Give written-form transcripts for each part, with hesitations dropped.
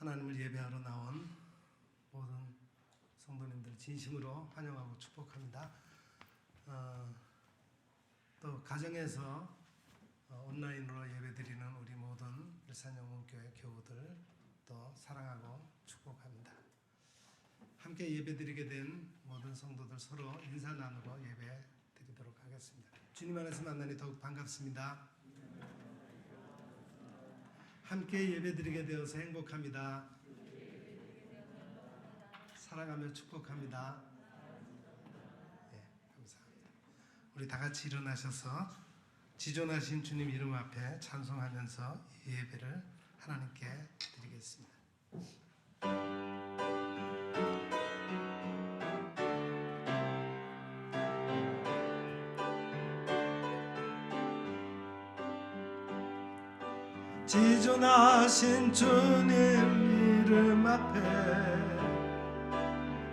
하나님을 예배하러 나온 모든 성도님들 진심으로 환영하고 축복합니다. 또 가정에서 온라인으로 예배드리는 우리 모든 일산영문교회 교우들 또 사랑하고 축복합니다. 함께 예배드리게 된 모든 성도들 서로 인사 나누고 예배 드리도록 하겠습니다. 주님 안에서 만나니 더욱 반갑습니다. 함께 예배드리게 되어서 행복합니다. 사랑하며 축복합니다. 네, 감사합니다. 우리 다 같이 일어나셔서 지존하신 주님 이름 앞에 찬송하면서 이 예배를 하나님께 드리겠습니다. 지존하신 주님 이름 앞에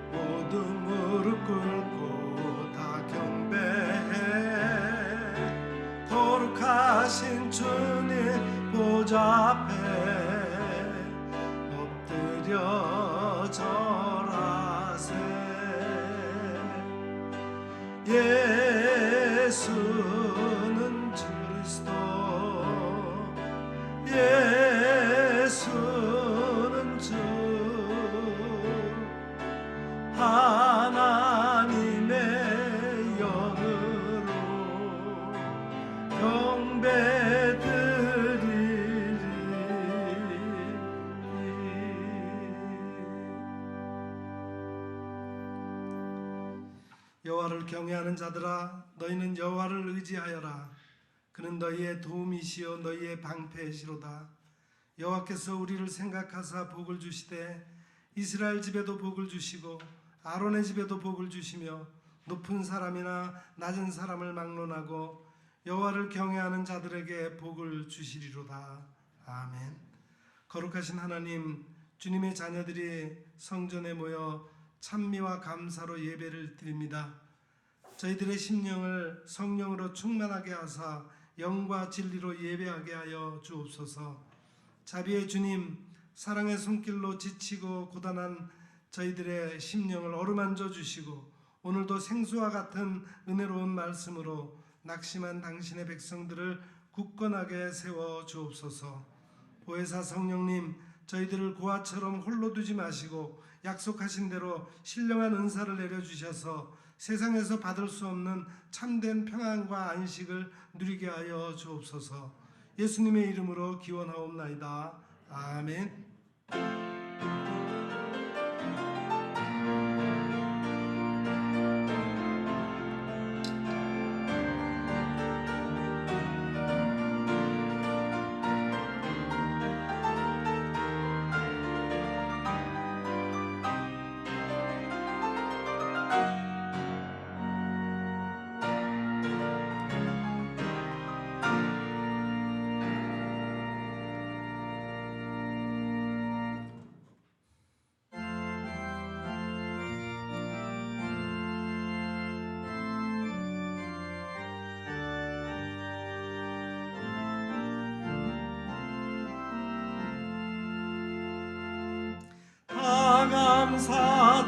모두 무릎 꿇고 다 경배해. 거룩하신 주님 보좌 앞에 엎드려 절하세. 예수는 그리스도, 예수는 주 하나님의 영으로 경배드리리. 여호와를 경외하는 자들아, 너희는 여호와를 의지하여라. 그는 너희의 도움이시요 너희의 방패시로다. 여호와께서 우리를 생각하사 복을 주시되 이스라엘 집에도 복을 주시고 아론의 집에도 복을 주시며 높은 사람이나 낮은 사람을 막론하고 여호와를 경외하는 자들에게 복을 주시리로다. 아멘. 거룩하신 하나님, 주님의 자녀들이 성전에 모여 찬미와 감사로 예배를 드립니다. 저희들의 심령을 성령으로 충만하게 하사 영과 진리로 예배하게 하여 주옵소서. 자비의 주님, 사랑의 손길로 지치고 고단한 저희들의 심령을 어루만져 주시고 오늘도 생수와 같은 은혜로운 말씀으로 낙심한 당신의 백성들을 굳건하게 세워 주옵소서. 보혜사 성령님, 저희들을 고아처럼 홀로 두지 마시고 약속하신 대로 신령한 은사를 내려주셔서 세상에서 받을 수 없는 참된 평안과 안식을 누리게 하여 주옵소서. 예수님의 이름으로 기원하옵나이다. 아멘.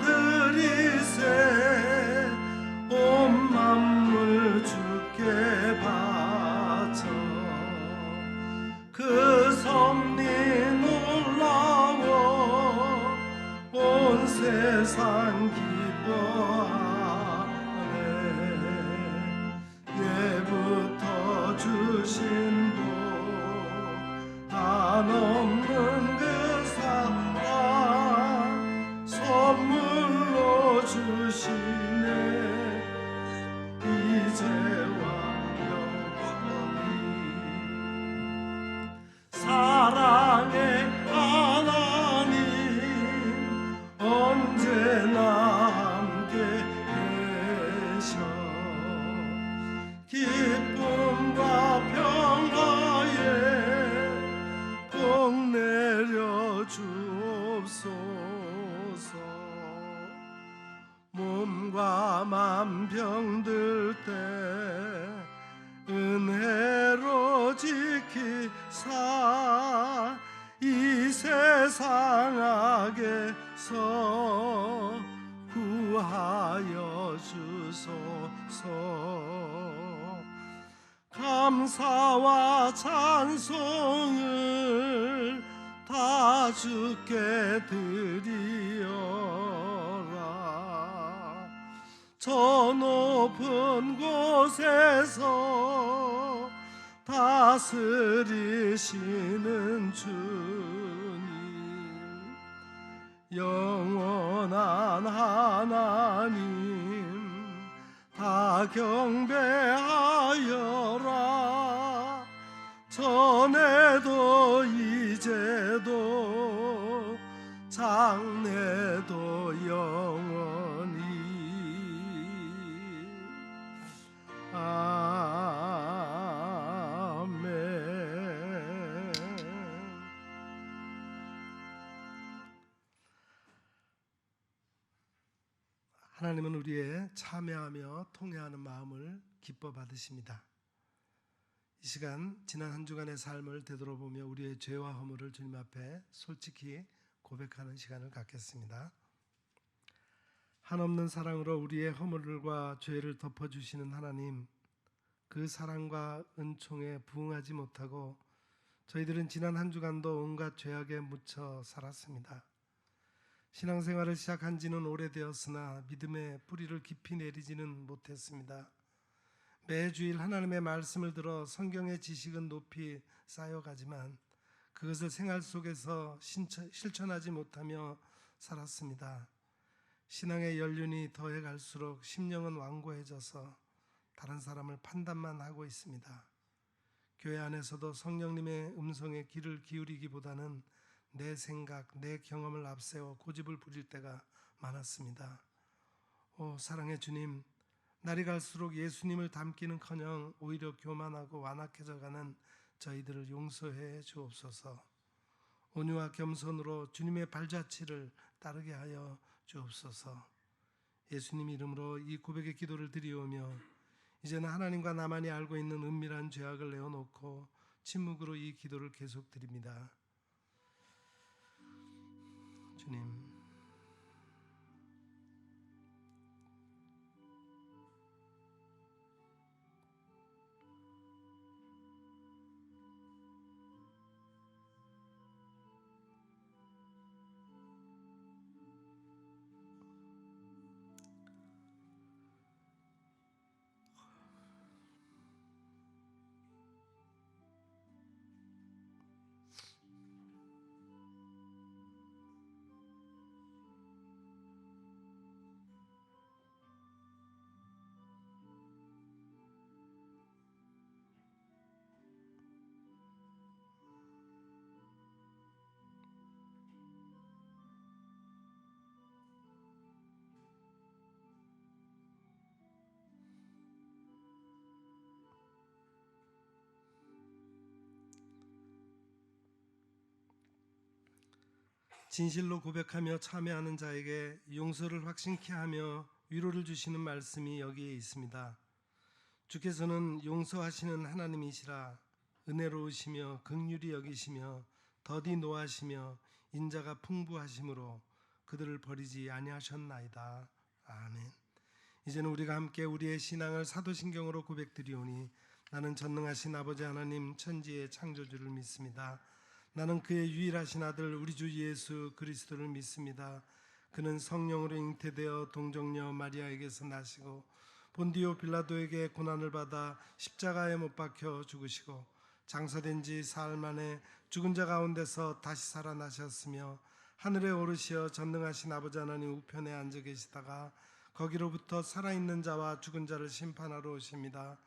감사드리세. 온 만물 주께 바쳐 그 섭리 놀라워 온 세상 기뻐하네. 예부터 주신 복 한없는 그 사랑 선물로 주시네. 이제와 영원히 사랑의 하나님 언제나 함께 계셔. 기쁨과 평화에 복 내려 주옵소서. 몸과 맘 병들 때 은혜로 지키사 이 세상 악에서 구하여 주소서. 감사와 찬송을 다 주께 드리어라. 저 높은 곳에서 다스리시는 주님, 영원한 하나님 다 경배하여라. 전에도 이제도 장래도 영원히. 아멘. 하나님은 우리의 참여하며 통회하는 마음을 기뻐 받으십니다. 이 시간 지난 한 주간의 삶을 되돌아보며 우리의 죄와 허물을 주님 앞에 솔직히 고백하는 시간을 갖겠습니다. 한없는 사랑으로 우리의 허물과 죄를 덮어주시는 하나님, 그 사랑과 은총에 부응하지 못하고 저희들은 지난 한 주간도 온갖 죄악에 묻혀 살았습니다. 신앙생활을 시작한 지는 오래되었으나 믿음의 뿌리를 깊이 내리지는 못했습니다. 매주일 하나님의 말씀을 들어 성경의 지식은 높이 쌓여가지만 그것을 생활 속에서 실천하지 못하며 살았습니다. 신앙의 연륜이 더해갈수록 심령은 완고해져서 다른 사람을 판단만 하고 있습니다. 교회 안에서도 성령님의 음성에 귀를 기울이기보다는 내 생각, 내 경험을 앞세워 고집을 부릴 때가 많았습니다. 오 사랑의 주님, 날이 갈수록 예수님을 닮기는커녕 오히려 교만하고 완악해져가는 저희들을 용서해 주옵소서. 온유와 겸손으로 주님의 발자취를 따르게 하여 주옵소서. 예수님 이름으로 이 고백의 기도를 드리오며 이제는 하나님과 나만이 알고 있는 은밀한 죄악을 내어놓고 침묵으로 이 기도를 계속 드립니다. 주님, 진실로 고백하며 참회하는 자에게 용서를 확신케 하며 위로를 주시는 말씀이 여기에 있습니다. 주께서는 용서하시는 하나님이시라. 은혜로우시며 긍휼히 여기시며 더디 노하시며 인자가 풍부하심으로 그들을 버리지 아니하셨나이다. 아멘. 이제는 우리가 함께 우리의 신앙을 사도신경으로 고백드리오니 나는 전능하신 아버지 하나님 천지의 창조주를 믿습니다. 나는 그의 유일하신 아들 우리 주 예수 그리스도를 믿습니다. 그는 성령으로 잉태되어 동정녀 마리아에게서 나시고 본디오 빌라도에게 고난을 받아 십자가에 못 박혀 죽으시고 장사된 지 사흘 만에 죽은 자 가운데서 다시 살아나셨으며 하늘에 오르시어 전능하신 아버지 하나님 우편에 앉아 계시다가 거기로부터 살아있는 자와 죽은 자를 심판하러 오십니다.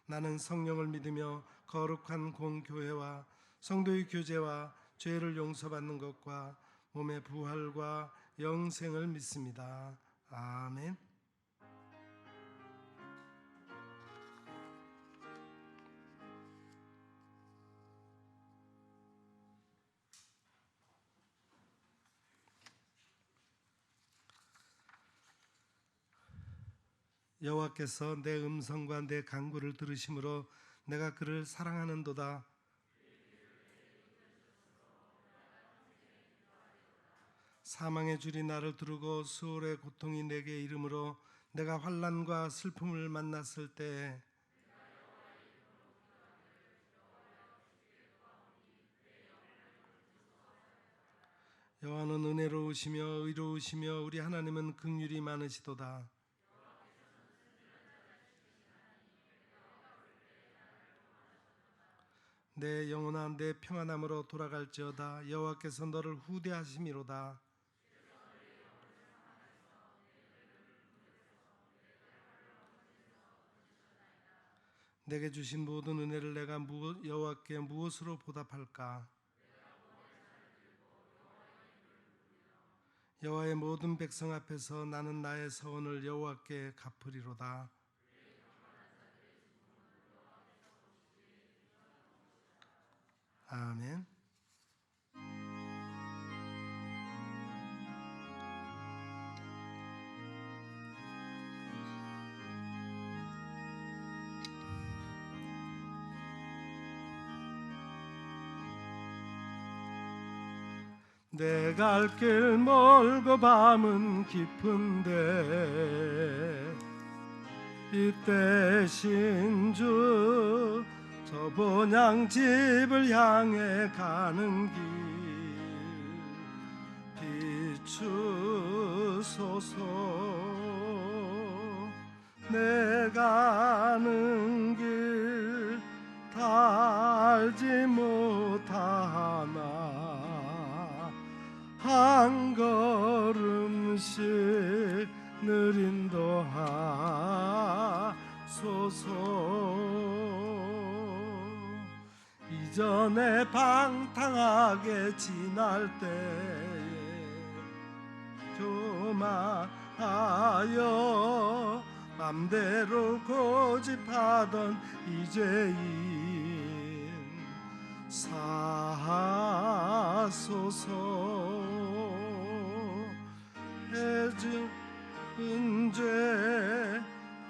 나는 성령을 믿으며 거룩한 공교회와 성도의 교제와 죄를 용서받는 것과 몸의 부활과 영생을 믿습니다. 아멘. 여호와께서 내 음성과 내 간구를 들으심으로 내가 그를 사랑하는도다. 사망의 줄이 나를 두르고 수월의 고통이 내게 이름으로 내가 환난과 슬픔을 만났을 때 여호와는 은혜로우시며 의로우시며 우리 하나님은 긍휼이 많으시도다. 내 영혼아 내 평안함으로 돌아갈지어다. 여호와께서 너를 후대하심이로다. 내게 주신 모든 은혜를 내가 여호와께 무엇으로 보답할까? 여호와의 모든 백성 앞에서 나는 나의 서원을 여호와께 갚으리로다. 아멘. 내 갈 길 멀고 밤은 깊은데 이때 신주 저 본향집을 향해 가는 길 비추소서. 내 가는 길 다 알지 못하나 한 걸음씩 늘 인도하소서. 이전에 방탕하게 지날 때에 교만하여 맘대로 고집하던 이죄인 사하소서. 해준 죄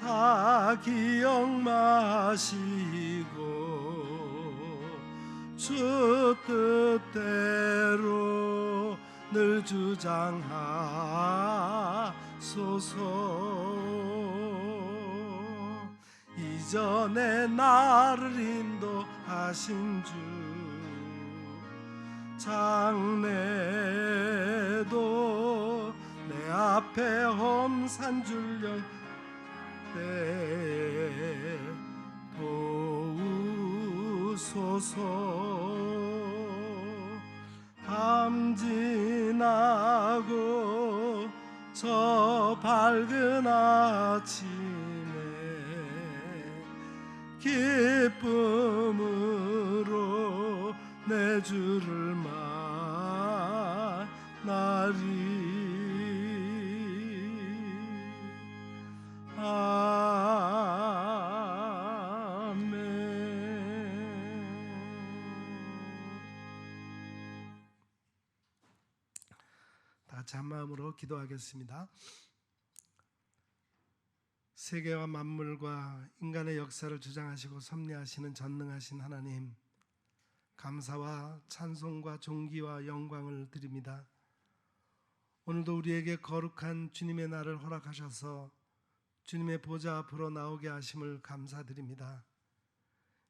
다 기억 마시고 주 뜻대로 늘 주장하소서. 이전에 나를 인도하신 주 장래도 내 앞에 험산 줄령 때 도우소서. 밤 지나고 저 밝은 아침에 기쁨으로 내 주를 만나리. 다 같이 한 마음으로 기도하겠습니다. 세계와 만물과 인간의 역사를 주장하시고 섭리하시는 전능하신 하나님, 감사와 찬송과 존귀와 영광을 드립니다. 오늘도 우리에게 거룩한 주님의 날을 허락하셔서 주님의 보좌 앞으로 나오게 하심을 감사드립니다.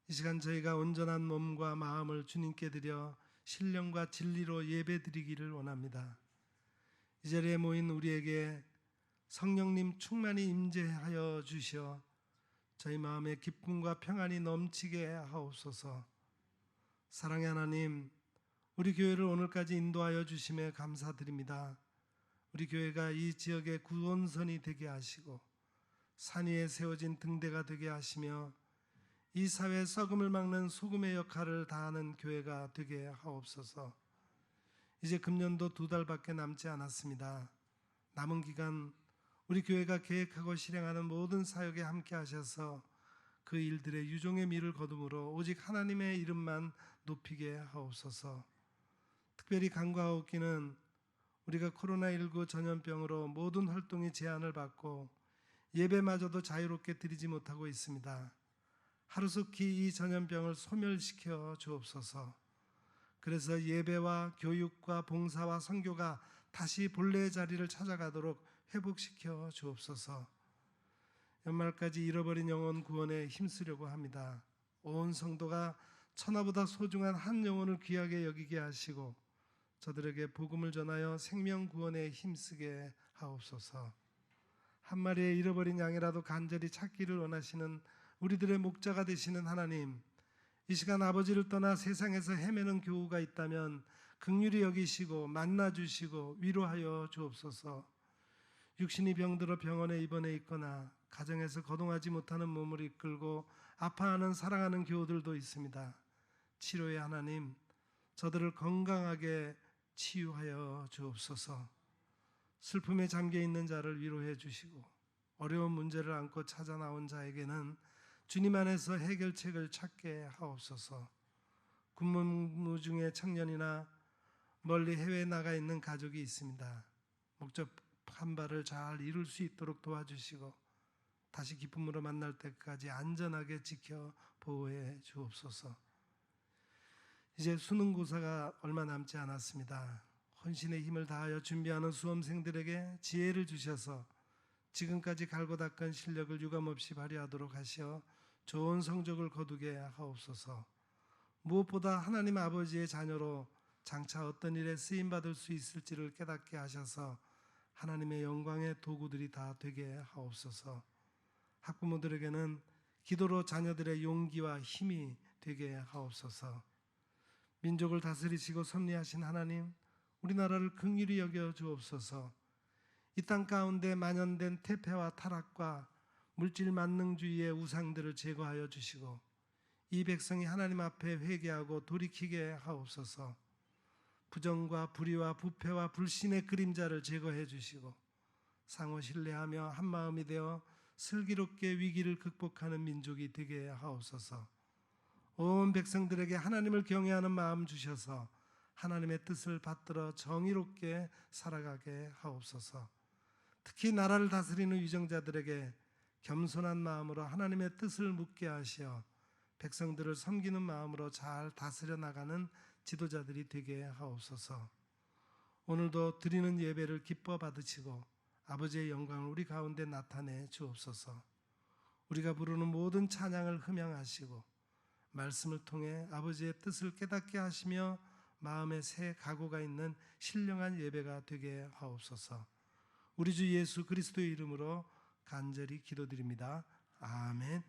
이 시간 저희가 온전한 몸과 마음을 주님께 드려 신령과 진리로 예배드리기를 원합니다. 이 자리에 모인 우리에게 성령님 충만히 임재하여 주시어 저희 마음에 기쁨과 평안이 넘치게 하옵소서. 사랑의 하나님, 우리 교회를 오늘까지 인도하여 주심에 감사드립니다. 우리 교회가 이 지역의 구원선이 되게 하시고 산 위에 세워진 등대가 되게 하시며 이 사회의 썩음을 막는 소금의 역할을 다하는 교회가 되게 하옵소서. 이제 금년도 2달밖에 남지 않았습니다. 남은 기간 우리 교회가 계획하고 실행하는 모든 사역에 함께 하셔서 그 일들의 유종의 미를 거둠으로 오직 하나님의 이름만 높이게 하옵소서. 특별히 간과하옵기는 우리가 코로나19 전염병으로 모든 활동이 제한을 받고 예배마저도 자유롭게 드리지 못하고 있습니다. 하루속히 이 전염병을 소멸시켜 주옵소서. 그래서 예배와 교육과 봉사와 선교가 다시 본래의 자리를 찾아가도록 회복시켜 주옵소서. 연말까지 잃어버린 영혼 구원에 힘쓰려고 합니다. 온 성도가 천하보다 소중한 한 영혼을 귀하게 여기게 하시고 저들에게 복음을 전하여 생명 구원에 힘쓰게 하옵소서. 한 마리의 잃어버린 양이라도 간절히 찾기를 원하시는 우리들의 목자가 되시는 하나님, 이 시간 아버지를 떠나 세상에서 헤매는 교우가 있다면 긍휼히 여기시고 만나주시고 위로하여 주옵소서. 육신이 병들어 병원에 입원해 있거나 가정에서 거동하지 못하는 몸을 이끌고 아파하는 사랑하는 교우들도 있습니다. 치료의 하나님, 저들을 건강하게 치유하여 주옵소서. 슬픔에 잠겨 있는 자를 위로해 주시고 어려운 문제를 안고 찾아 나온 자에게는 주님 안에서 해결책을 찾게 하옵소서. 군무 중에 청년이나 멀리 해외에 나가 있는 가족이 있습니다. 목적한 바를 잘 이룰 수 있도록 도와주시고 다시 기쁨으로 만날 때까지 안전하게 지켜 보호해 주옵소서. 이제 수능고사가 얼마 남지 않았습니다. 혼신의 힘을 다하여 준비하는 수험생들에게 지혜를 주셔서 지금까지 갈고 닦은 실력을 유감없이 발휘하도록 하시어 좋은 성적을 거두게 하옵소서. 무엇보다 하나님 아버지의 자녀로 장차 어떤 일에 쓰임받을 수 있을지를 깨닫게 하셔서 하나님의 영광의 도구들이 다 되게 하옵소서. 학부모들에게는 기도로 자녀들의 용기와 힘이 되게 하옵소서. 민족을 다스리시고 섭리하신 하나님, 우리나라를 긍휼히 여겨 주옵소서. 이 땅 가운데 만연된 태폐와 타락과 물질 만능주의의 우상들을 제거하여 주시고 이 백성이 하나님 앞에 회개하고 돌이키게 하옵소서. 부정과 불의와 부패와 불신의 그림자를 제거해 주시고 상호 신뢰하며 한마음이 되어 슬기롭게 위기를 극복하는 민족이 되게 하옵소서. 온 백성들에게 하나님을 경외하는 마음 주셔서 하나님의 뜻을 받들어 정의롭게 살아가게 하옵소서. 특히 나라를 다스리는 위정자들에게 겸손한 마음으로 하나님의 뜻을 묻게 하시어 백성들을 섬기는 마음으로 잘 다스려 나가는 지도자들이 되게 하옵소서. 오늘도 드리는 예배를 기뻐 받으시고 아버지의 영광을 우리 가운데 나타내 주옵소서. 우리가 부르는 모든 찬양을 흠양하시고 말씀을 통해 아버지의 뜻을 깨닫게 하시며 마음에 새 각오가 있는 신령한 예배가 되게 하옵소서. 우리 주 예수 그리스도의 이름으로 간절히 기도드립니다. 아멘.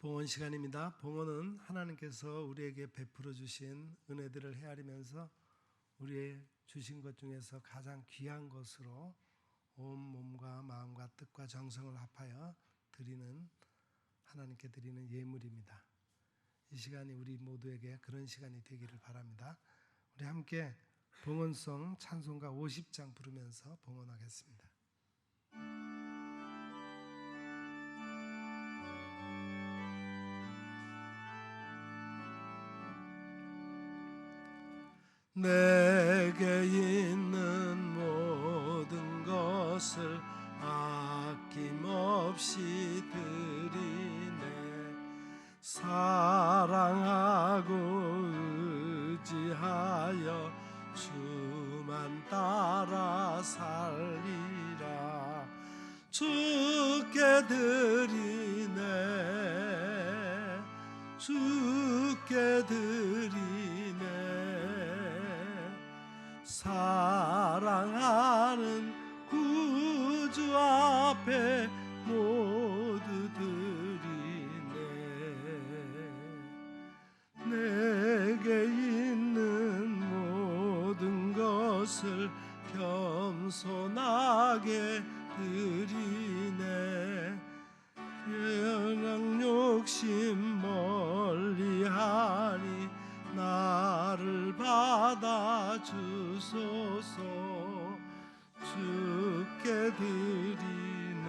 봉헌 시간입니다. 봉헌은 하나님께서 우리에게 베풀어 주신 은혜들을 헤아리면서 우리의 주신 것 중에서 가장 귀한 것으로 온 몸과 마음과 뜻과 정성을 합하여 드리는, 하나님께 드리는 예물입니다. 이 시간이 우리 모두에게 그런 시간이 되기를 바랍니다. 우리 함께 봉헌송 찬송가 50장 부르면서 봉헌하겠습니다. 내게 있는 모든 것을 아낌없이 드리네. 사랑하고 의지하여 주만 따라 살리라. 주께 드리네, 주께 드리네. 사랑하는 구주 앞에 모두 드리네. 내게 있는 모든 것을 겸손하게 드리네. 영광 욕심 멀리하니 나를 받아주소서. 주께 드리네,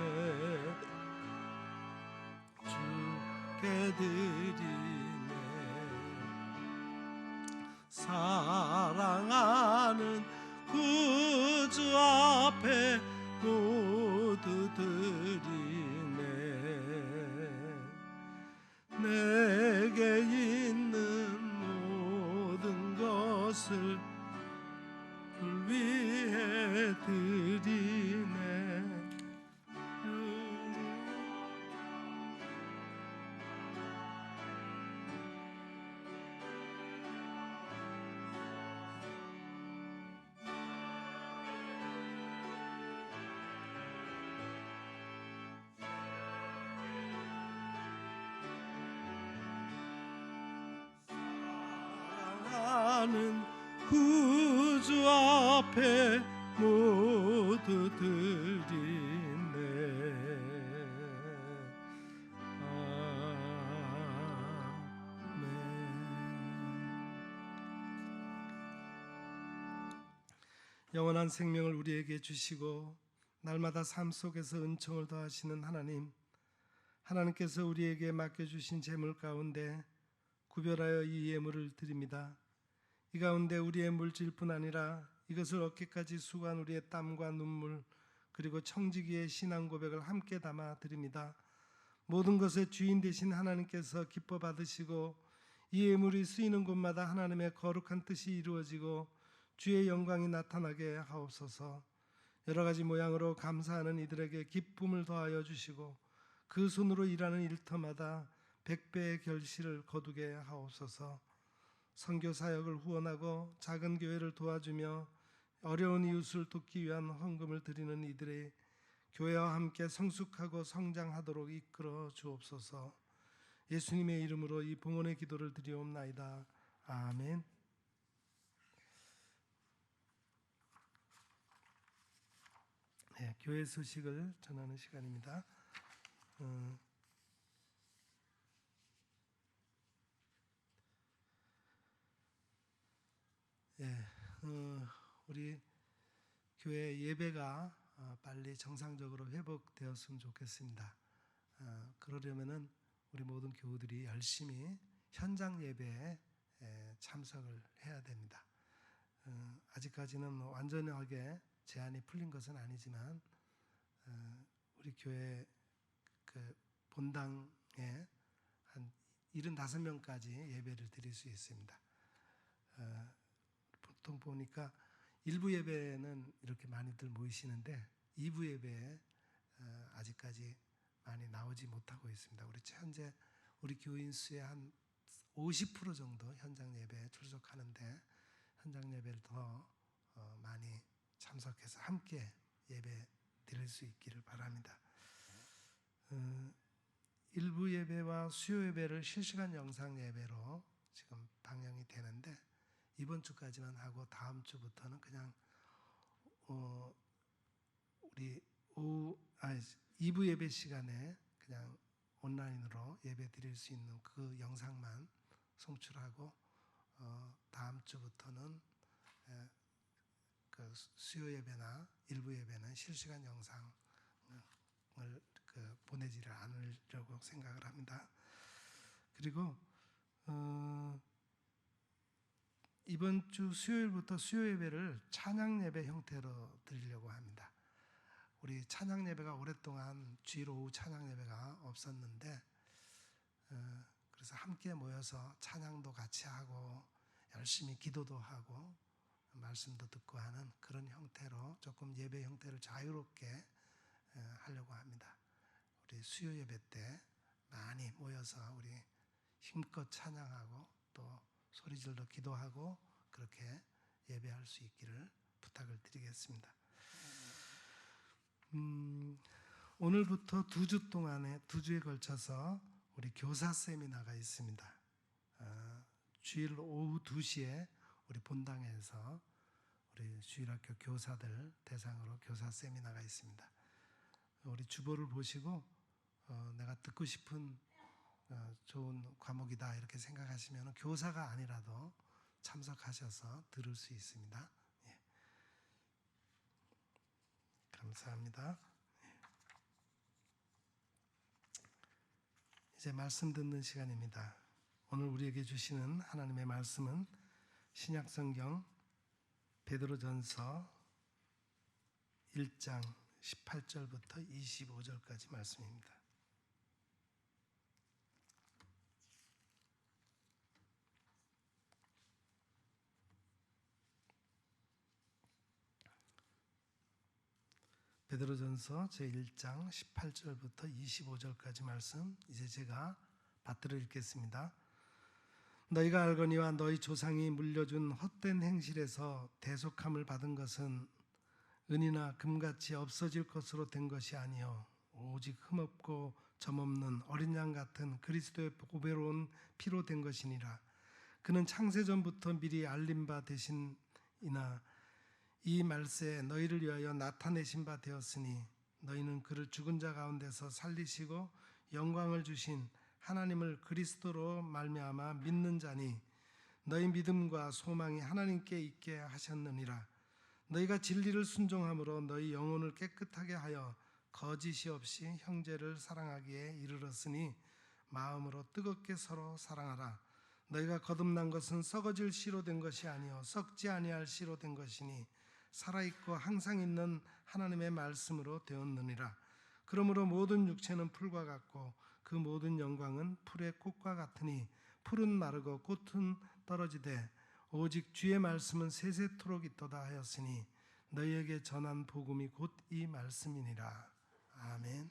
주께 드리네. 사랑하는 구주 앞에 모두 드리네. 내게 있는 모든 것을 위해 드리네. 사랑하는 구주 앞에 모두 드리네. 아멘. 영원한 생명을 우리에게 주시고 날마다 삶 속에서 은총을 더하시는 하나님, 하나님께서 우리에게 맡겨주신 재물 가운데 구별하여 이 예물을 드립니다. 이 가운데 우리의 물질뿐 아니라 이것을 얻기까지 수고한 우리의 땀과 눈물, 그리고 청지기의 신앙 고백을 함께 담아 드립니다. 모든 것의 주인 되신 하나님께서 기뻐 받으시고 이 예물이 쓰이는 곳마다 하나님의 거룩한 뜻이 이루어지고 주의 영광이 나타나게 하옵소서. 여러 가지 모양으로 감사하는 이들에게 기쁨을 더하여 주시고 그 손으로 일하는 일터마다 100배의 결실을 거두게 하옵소서. 선교 사역을 후원하고 작은 교회를 도와주며 어려운 이웃을 돕기 위한 헌금을 드리는 이들의 교회와 함께 성숙하고 성장하도록 이끌어 주옵소서. 예수님의 이름으로 이 봉헌의 기도를 드리옵나이다. 아멘. 네, 교회 소식을 전하는 시간입니다. 우리 교회 예배가 빨리 정상적으로 회복되었으면 좋겠습니다. 그러려면은 우리 모든 교우들이 열심히 현장 예배에 참석을 해야 됩니다. 아직까지는 완전하게 제한이 풀린 것은 아니지만 우리 교회 그 본당에 한 75명까지 예배를 드릴 수 있습니다. 보통 보니까 1부 예배는 이렇게 많이들 모이시는데 2부 예배에 아직까지 많이 나오지 못하고 있습니다. 우리 현재 우리 교인 수의 한 50% 정도 현장 예배에 출석하는데 현장 예배를 더 많이 참석해서 함께 예배 드릴 수 있기를 바랍니다. 1부 예배와 수요 예배를 실시간 영상 예배로 지금 방영이 되는데 이번 주까지만 하고 다음 주부터는 그냥 우리 2부 예배 시간에 그냥 온라인으로 예배 드릴 수 있는 그 영상만 송출하고 다음 주부터는 그 수요 예배나 일부 예배는 실시간 영상을 보내지를 않으려고 생각을 합니다. 그리고 이번 주 수요일부터 수요 예배를 찬양 예배 형태로 드리려고 합니다. 우리 찬양 예배가 오랫동안 주일 오후 찬양 예배가 없었는데 그래서 함께 모여서 찬양도 같이 하고 열심히 기도도 하고 말씀도 듣고 하는 그런 형태로 조금 예배 형태를 자유롭게 하려고 합니다. 우리 수요 예배 때 많이 모여서 우리 힘껏 찬양하고 또 소리질러 기도하고 그렇게 예배할 수 있기를 부탁을 드리겠습니다. 오늘부터 2주 동안에 2주에 걸쳐서 우리 교사 세미나가 있습니다. 주일 오후 2시에 우리 본당에서 우리 주일학교 교사들 대상으로 교사 세미나가 있습니다. 우리 주보를 보시고 내가 듣고 싶은 좋은 과목이다 이렇게 생각하시면 교사가 아니라도 참석하셔서 들을 수 있습니다. 예. 감사합니다. 이제 말씀 듣는 시간입니다. 오늘 우리에게 주시는 하나님의 말씀은 신약성경 베드로전서 1장 18절부터 25절까지 말씀입니다. 베드로전서 제1장 18절부터 25절까지 말씀 이제 제가 받들어 읽겠습니다. 너희가 알거니와 너희 조상이 물려준 헛된 행실에서 대속함을 받은 것은 은이나 금같이 없어질 것으로 된 것이 아니요 오직 흠없고 점없는 어린 양 같은 그리스도의 보배로운 피로 된 것이니라. 그는 창세전부터 미리 알린 바 되신이나 이 말세에 너희를 위하여 나타내신 바 되었으니 너희는 그를 죽은 자 가운데서 살리시고 영광을 주신 하나님을 그리스도로 말미암아 믿는 자니 너희 믿음과 소망이 하나님께 있게 하셨느니라. 너희가 진리를 순종함으로 너희 영혼을 깨끗하게 하여 거짓이 없이 형제를 사랑하기에 이르렀으니 마음으로 뜨겁게 서로 사랑하라. 너희가 거듭난 것은 썩어질 씨로 된 것이 아니요 썩지 아니할 씨로 된 것이니 살아있고 항상 있는 하나님의 말씀으로 되었느니라. 그러므로 모든 육체는 풀과 같고 그 모든 영광은 풀의 꽃과 같으니 풀은 마르고 꽃은 떨어지되 오직 주의 말씀은 세세토록 있도다 하였으니 너희에게 전한 복음이 곧 이 말씀이니라. 아멘.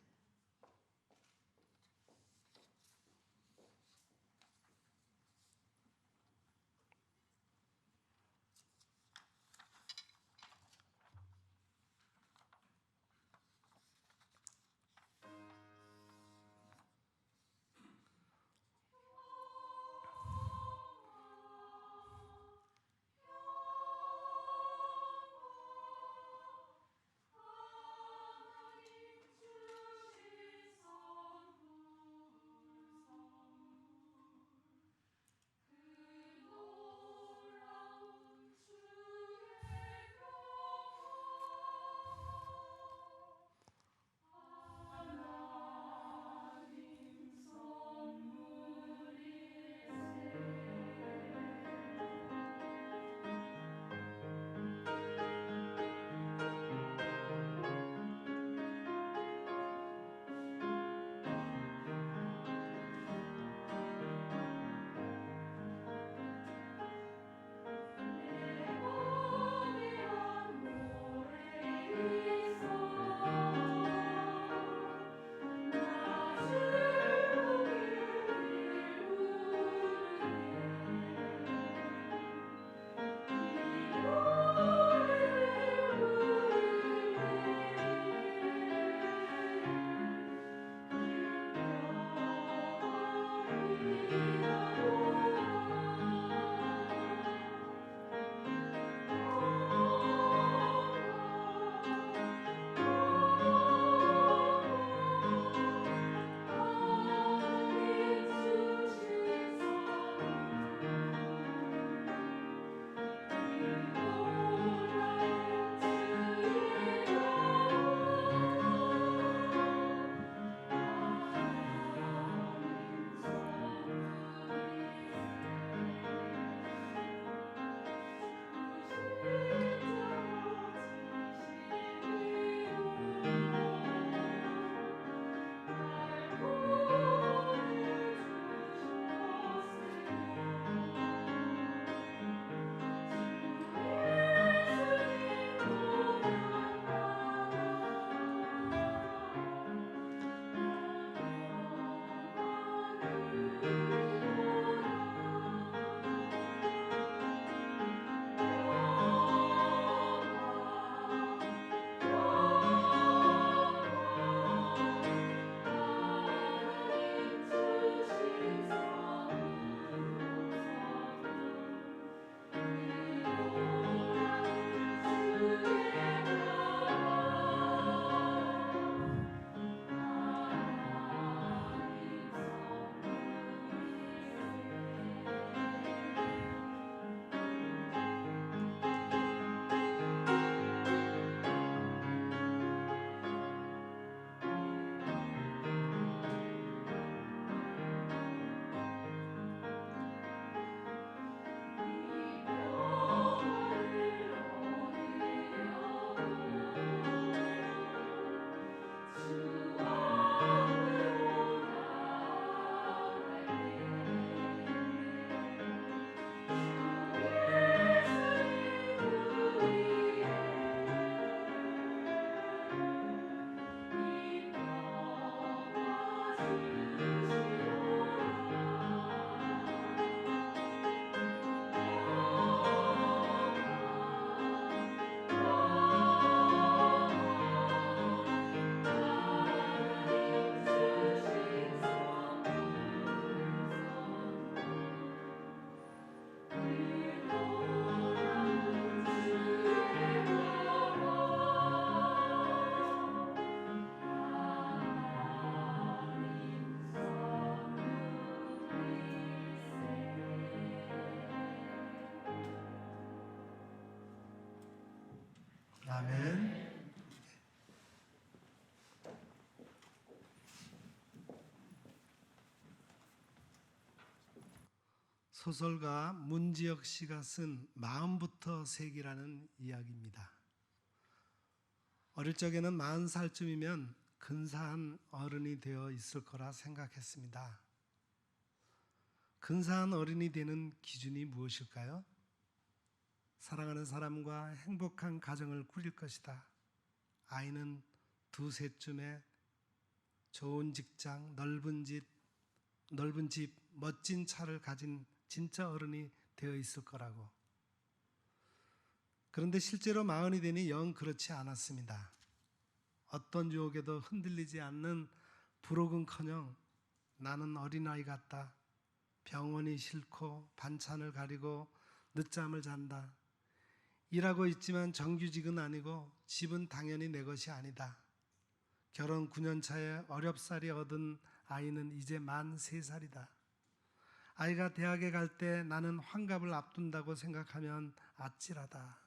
소설가 문지역 씨가 쓴 마음부터 색이라는 이야기입니다. 어릴 적에는 40살쯤이면 근사한 어른이 되어 있을 거라 생각했습니다. 근사한 어른이 되는 기준이 무엇일까요? 사랑하는 사람과 행복한 가정을 꾸릴 것이다. 아이는 2-3쯤에 좋은 직장, 넓은 집, 멋진 차를 가진 진짜 어른이 되어 있을 거라고. 그런데 실제로 40이 되니 영 그렇지 않았습니다. 어떤 유혹에도 흔들리지 않는 부록은커녕 나는 어린아이 같다. 병원이 싫고 반찬을 가리고 늦잠을 잔다. 일하고 있지만 정규직은 아니고 집은 당연히 내 것이 아니다. 결혼 9년 차에 어렵사리 얻은 아이는 이제 만 3살이다. 아이가 대학에 갈 때 나는 환갑을 앞둔다고 생각하면 아찔하다.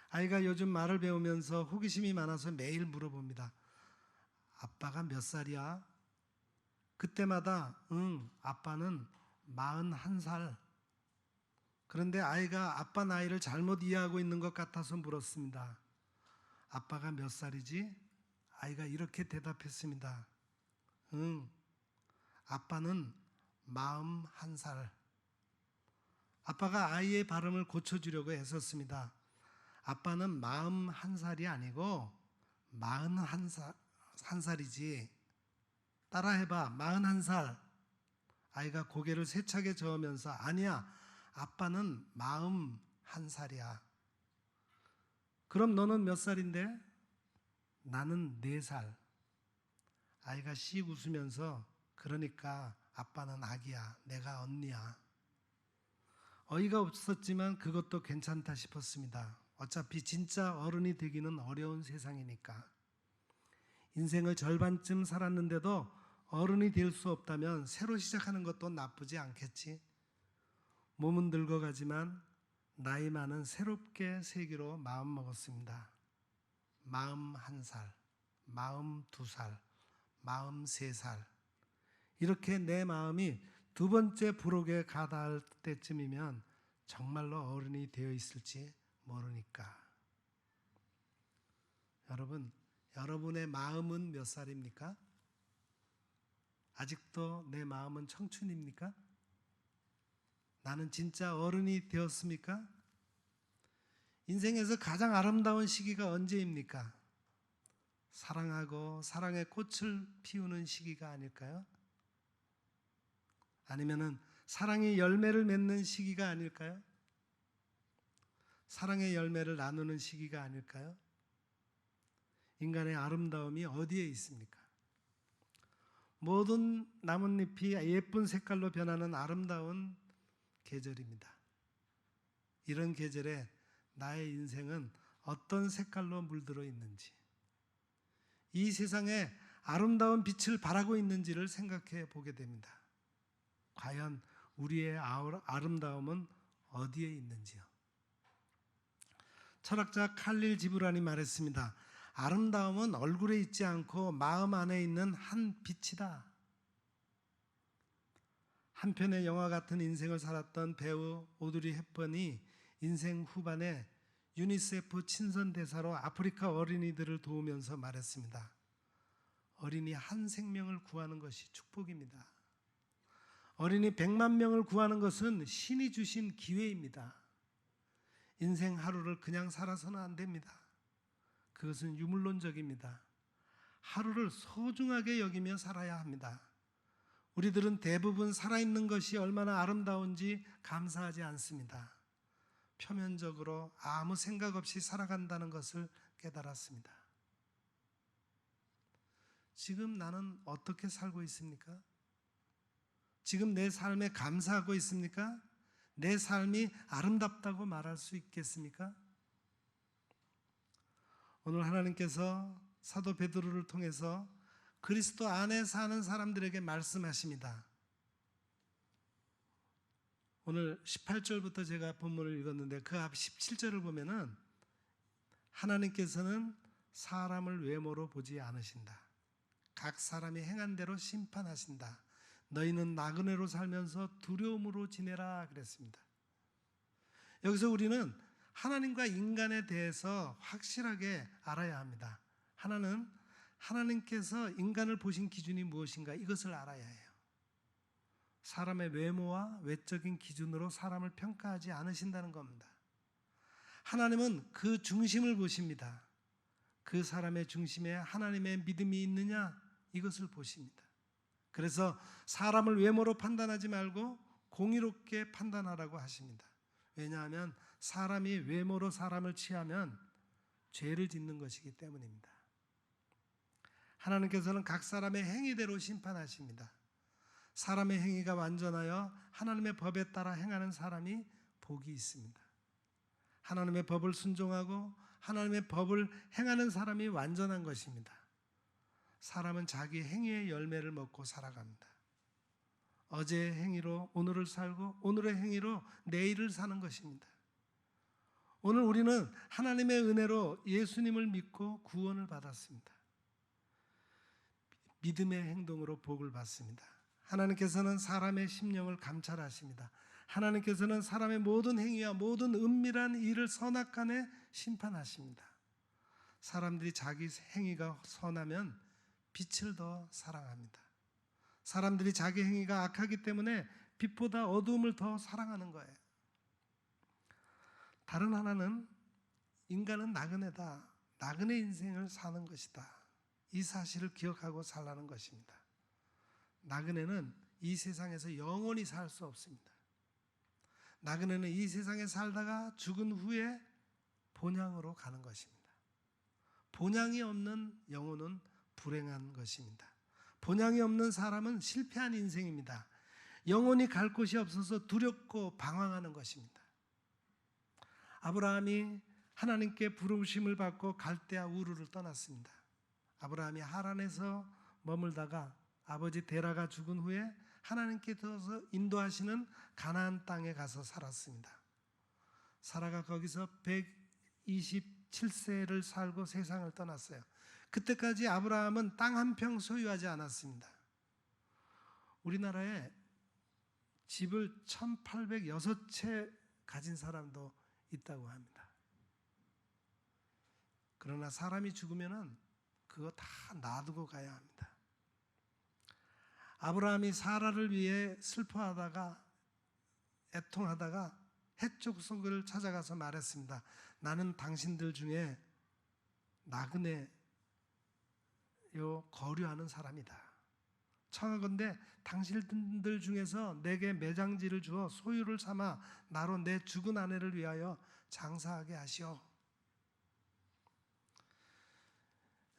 아이가 요즘 말을 배우면서 호기심이 많아서 매일 물어봅니다. 아빠가 몇 살이야? 그때마다 아빠는 41살. 그런데 아이가 아빠 나이를 잘못 이해하고 있는 것 같아서 물었습니다. 아빠가 몇 살이지? 아이가 이렇게 대답했습니다. 아빠는 41살. 아빠가 아이의 발음을 고쳐주려고 애썼습니다. 아빠는 41살이 아니고 41살이지. 따라해봐. 41살. 아이가 고개를 세차게 저으면서 아니야. 아빠는 41살이야. 그럼 너는 몇 살인데? 나는 4살. 아이가 씩 웃으면서 그러니까 아빠는 아기야. 내가 언니야. 어이가 없었지만 그것도 괜찮다 싶었습니다. 어차피 진짜 어른이 되기는 어려운 세상이니까. 인생을 절반쯤 살았는데도 어른이 될 수 없다면 새로 시작하는 것도 나쁘지 않겠지. 몸은 늙어가지만 나이 많은 새롭게 살기로 마음먹었습니다. 41살, 42살, 43살. 이렇게 내 마음이 2번째 부록에 가닿을 때쯤이면 정말로 어른이 되어 있을지 모르니까. 여러분, 여러분의 마음은 몇 살입니까? 아직도 내 마음은 청춘입니까? 나는 진짜 어른이 되었습니까? 인생에서 가장 아름다운 시기가 언제입니까? 사랑하고 사랑의 꽃을 피우는 시기가 아닐까요? 아니면은 사랑의 열매를 맺는 시기가 아닐까요? 사랑의 열매를 나누는 시기가 아닐까요? 인간의 아름다움이 어디에 있습니까? 모든 나뭇잎이 예쁜 색깔로 변하는 아름다운 계절입니다. 이런 계절에 나의 인생은 어떤 색깔로 물들어 있는지, 이 세상에 아름다운 빛을 발하고 있는지를 생각해 보게 됩니다. 과연 우리의 아름다움은 어디에 있는지요? 철학자 칼릴 지브란이 말했습니다. 아름다움은 얼굴에 있지 않고 마음 안에 있는 한 빛이다. 한 편의 영화 같은 인생을 살았던 배우 오드리 헵번이 인생 후반에 유니세프 친선 대사로 아프리카 어린이들을 도우면서 말했습니다. 어린이 한 생명을 구하는 것이 축복입니다. 어린이 100만 명을 구하는 것은 신이 주신 기회입니다. 인생 하루를 그냥 살아서는 안 됩니다. 그것은 유물론적입니다. 하루를 소중하게 여기며 살아야 합니다. 우리들은 대부분 살아있는 것이 얼마나 아름다운지 감사하지 않습니다. 표면적으로 아무 생각 없이 살아간다는 것을 깨달았습니다. 지금 나는 어떻게 살고 있습니까? 지금 내 삶에 감사하고 있습니까? 내 삶이 아름답다고 말할 수 있겠습니까? 오늘 하나님께서 사도 베드로를 통해서 그리스도 안에 사는 사람들에게 말씀하십니다. 오늘 18절부터 제가 본문을 읽었는데 그 앞 17절을 보면은 하나님께서는 사람을 외모로 보지 않으신다. 각 사람이 행한 대로 심판하신다. 너희는 나그네로 살면서 두려움으로 지내라 그랬습니다. 여기서 우리는 하나님과 인간에 대해서 확실하게 알아야 합니다. 하나는 하나님께서 인간을 보신 기준이 무엇인가 이것을 알아야 해요. 사람의 외모와 외적인 기준으로 사람을 평가하지 않으신다는 겁니다. 하나님은 그 중심을 보십니다. 그 사람의 중심에 하나님의 믿음이 있느냐 이것을 보십니다. 그래서 사람을 외모로 판단하지 말고 공의롭게 판단하라고 하십니다. 왜냐하면 사람이 외모로 사람을 취하면 죄를 짓는 것이기 때문입니다. 하나님께서는 각 사람의 행위대로 심판하십니다. 사람의 행위가 완전하여 하나님의 법에 따라 행하는 사람이 복이 있습니다. 하나님의 법을 순종하고 하나님의 법을 행하는 사람이 완전한 것입니다. 사람은 자기 행위의 열매를 먹고 살아갑니다. 어제의 행위로 오늘을 살고 오늘의 행위로 내일을 사는 것입니다. 오늘 우리는 하나님의 은혜로 예수님을 믿고 구원을 받았습니다. 믿음의 행동으로 복을 받습니다. 하나님께서는 사람의 심령을 감찰하십니다. 하나님께서는 사람의 모든 행위와 모든 은밀한 일을 선악간에 심판하십니다. 사람들이 자기 행위가 선하면 빛을 더 사랑합니다. 사람들이 자기 행위가 악하기 때문에 빛보다 어두움을 더 사랑하는 거예요. 다른 하나는 인간은 나그네다. 나그네 인생을 사는 것이다. 이 사실을 기억하고 살라는 것입니다. 나그네는 이 세상에서 영원히 살 수 없습니다. 나그네는 이 세상에 살다가 죽은 후에 본향으로 가는 것입니다. 본향이 없는 영혼은 불행한 것입니다. 본향이 없는 사람은 실패한 인생입니다. 영혼이 갈 곳이 없어서 두렵고 방황하는 것입니다. 아브라함이 하나님께 부르심을 받고 갈대아 우르를 떠났습니다. 아브라함이 하란에서 머물다가 아버지 테라가 죽은 후에 하나님께서 인도하시는 가나안 땅에 가서 살았습니다. 사라가 거기서 127세를 살고 세상을 떠났어요. 그때까지 아브라함은 땅 한 평 소유하지 않았습니다. 우리나라에 집을 1806채 가진 사람도 있다고 합니다. 그러나 사람이 죽으면 그거 다 놔두고 가야 합니다. 아브라함이 사라를 위해 슬퍼하다가 애통하다가 헷족속을 찾아가서 말했습니다. 나는 당신들 중에 나그네요 거류하는 사람이다. 청하건대 당신들 중에서 내게 매장지를 주어 소유를 삼아 나로 내 죽은 아내를 위하여 장사하게 하시오.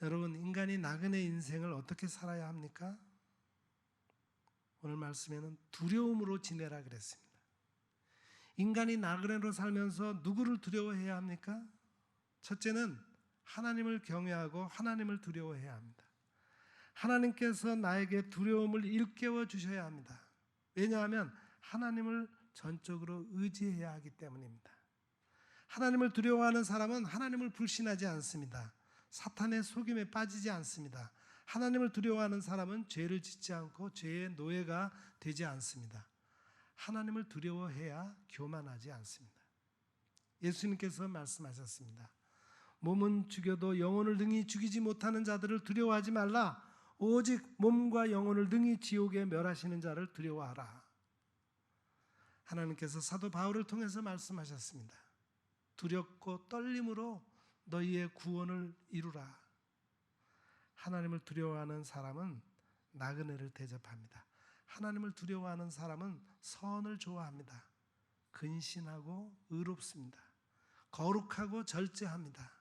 여러분, 인간이 나그네 인생을 어떻게 살아야 합니까? 오늘 말씀에는 두려움으로 지내라 그랬습니다. 인간이 나그네로 살면서 누구를 두려워해야 합니까? 첫째는 하나님을 경외하고 하나님을 두려워해야 합니다. 하나님께서 나에게 두려움을 일깨워 주셔야 합니다. 왜냐하면 하나님을 전적으로 의지해야 하기 때문입니다. 하나님을 두려워하는 사람은 하나님을 불신하지 않습니다. 사탄의 속임에 빠지지 않습니다. 하나님을 두려워하는 사람은 죄를 짓지 않고 죄의 노예가 되지 않습니다. 하나님을 두려워해야 교만하지 않습니다. 예수님께서 말씀하셨습니다. 몸은 죽여도 영혼을 능히 죽이지 못하는 자들을 두려워하지 말라. 오직 몸과 영혼을 능히 지옥에 멸하시는 자를 두려워하라. 하나님께서 사도 바울을 통해서 말씀하셨습니다. 두렵고 떨림으로 너희의 구원을 이루라. 하나님을 두려워하는 사람은 나그네를 대접합니다. 하나님을 두려워하는 사람은 선을 좋아합니다. 근신하고 의롭습니다. 거룩하고 절제합니다.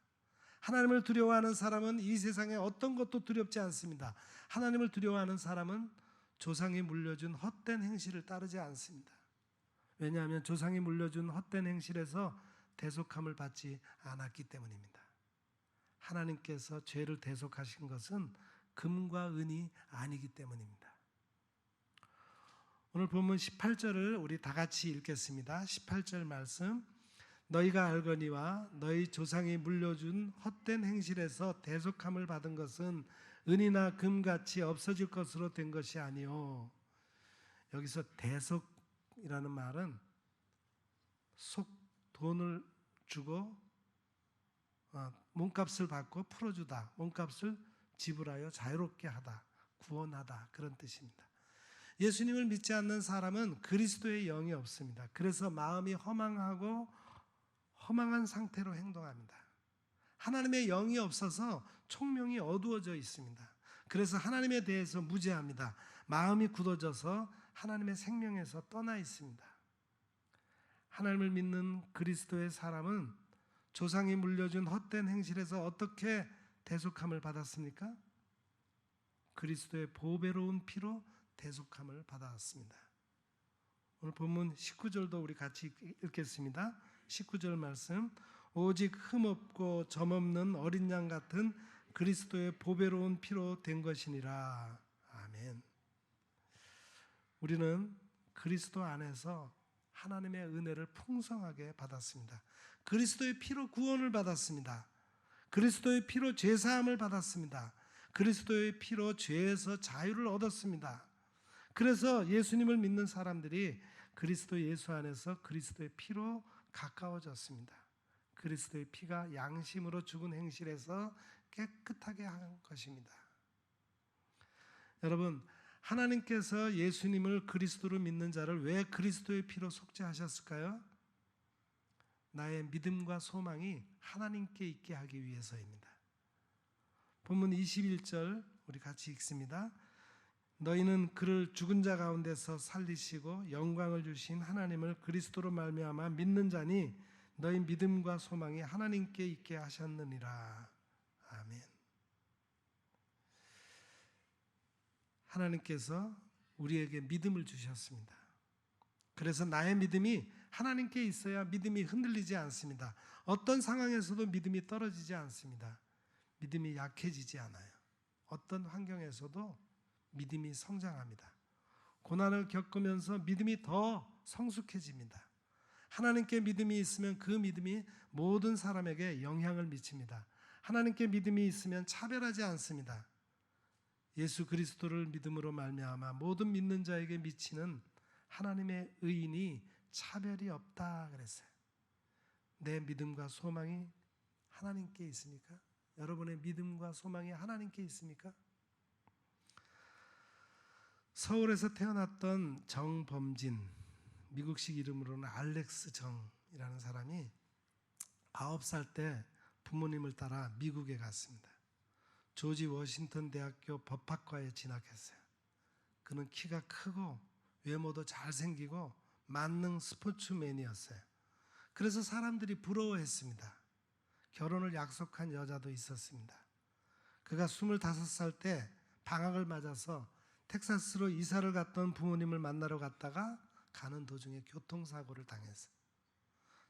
하나님을 두려워하는 사람은 이 세상에 어떤 것도 두렵지 않습니다. 하나님을 두려워하는 사람은 조상이 물려준 헛된 행실을 따르지 않습니다. 왜냐하면 조상이 물려준 헛된 행실에서 대속함을 받지 않았기 때문입니다. 하나님께서 죄를 대속하신 것은 금과 은이 아니기 때문입니다. 오늘 본문 18절을 우리 다 같이 읽겠습니다. 18절 말씀. 너희가 알거니와 너희 조상이 물려준 헛된 행실에서 대속함을 받은 것은 은이나 금같이 없어질 것으로 된 것이 아니요 여기서 대속이라는 말은 돈을 주고 몸값을 받고 풀어주다, 몸값을 지불하여 자유롭게 하다, 구원하다, 그런 뜻입니다. 예수님을 믿지 않는 사람은 그리스도의 영이 없습니다. 그래서 마음이 허망하고 허망한 상태로 행동합니다. 하나님의 영이 없어서 총명이 어두워져 있습니다. 그래서 하나님에 대해서 무죄합니다. 마음이 굳어져서 하나님의 생명에서 떠나 있습니다. 하나님을 믿는 그리스도의 사람은 조상이 물려준 헛된 행실에서 어떻게 대속함을 받았습니까? 그리스도의 보배로운 피로 대속함을 받았습니다. 오늘 본문 19절도 우리 같이 읽겠습니다. 19절 말씀, 오직 흠없고 점없는 어린 양 같은 그리스도의 보배로운 피로 된 것이니라. 아멘. 우리는 그리스도 안에서 하나님의 은혜를 풍성하게 받았습니다. 그리스도의 피로 구원을 받았습니다. 그리스도의 피로 죄사함을 받았습니다. 그리스도의 피로 죄에서 자유를 얻었습니다. 그래서 예수님을 믿는 사람들이 그리스도 예수 안에서 그리스도의 피로 가까워졌습니다. 그리스도의 피가 양심으로 죽은 행실에서 깨끗하게 한 것입니다. 여러분, 하나님께서 예수님을 그리스도로 믿는 자를 왜 그리스도의 피로 속죄하셨을까요? 나의 믿음과 소망이 하나님께 있게 하기 위해서입니다. 본문 21절 우리 같이 읽습니다. 너희는 그를 죽은 자 가운데서 살리시고 영광을 주신 하나님을 그리스도로 말미암아 믿는 자니 너희 믿음과 소망이 하나님께 있게 하셨느니라. 아멘. 하나님께서 우리에게 믿음을 주셨습니다. 그래서 나의 믿음이 하나님께 있어야 믿음이 흔들리지 않습니다. 어떤 상황에서도 믿음이 떨어지지 않습니다. 믿음이 약해지지 않아요. 어떤 환경에서도 믿음이 성장합니다. 고난을 겪으면서 믿음이 더 성숙해집니다. 하나님께 믿음이 있으면 그 믿음이 모든 사람에게 영향을 미칩니다. 하나님께 믿음이 있으면 차별하지 않습니다. 예수 그리스도를 믿음으로 말미암아 모든 믿는 자에게 미치는 하나님의 의인이 차별이 없다 그랬어요. 내 믿음과 소망이 하나님께 있습니까? 여러분의 믿음과 소망이 하나님께 있습니까? 서울에서 태어났던 정범진, 미국식 이름으로는 알렉스 정이라는 사람이 9살 때 부모님을 따라 미국에 갔습니다. 조지 워싱턴 대학교 법학과에 진학했어요. 그는 키가 크고 외모도 잘생기고 만능 스포츠맨이었어요. 그래서 사람들이 부러워했습니다. 결혼을 약속한 여자도 있었습니다. 그가 25살 때 방학을 맞아서 텍사스로 이사를 갔던 부모님을 만나러 갔다가 가는 도중에 교통사고를 당했어요.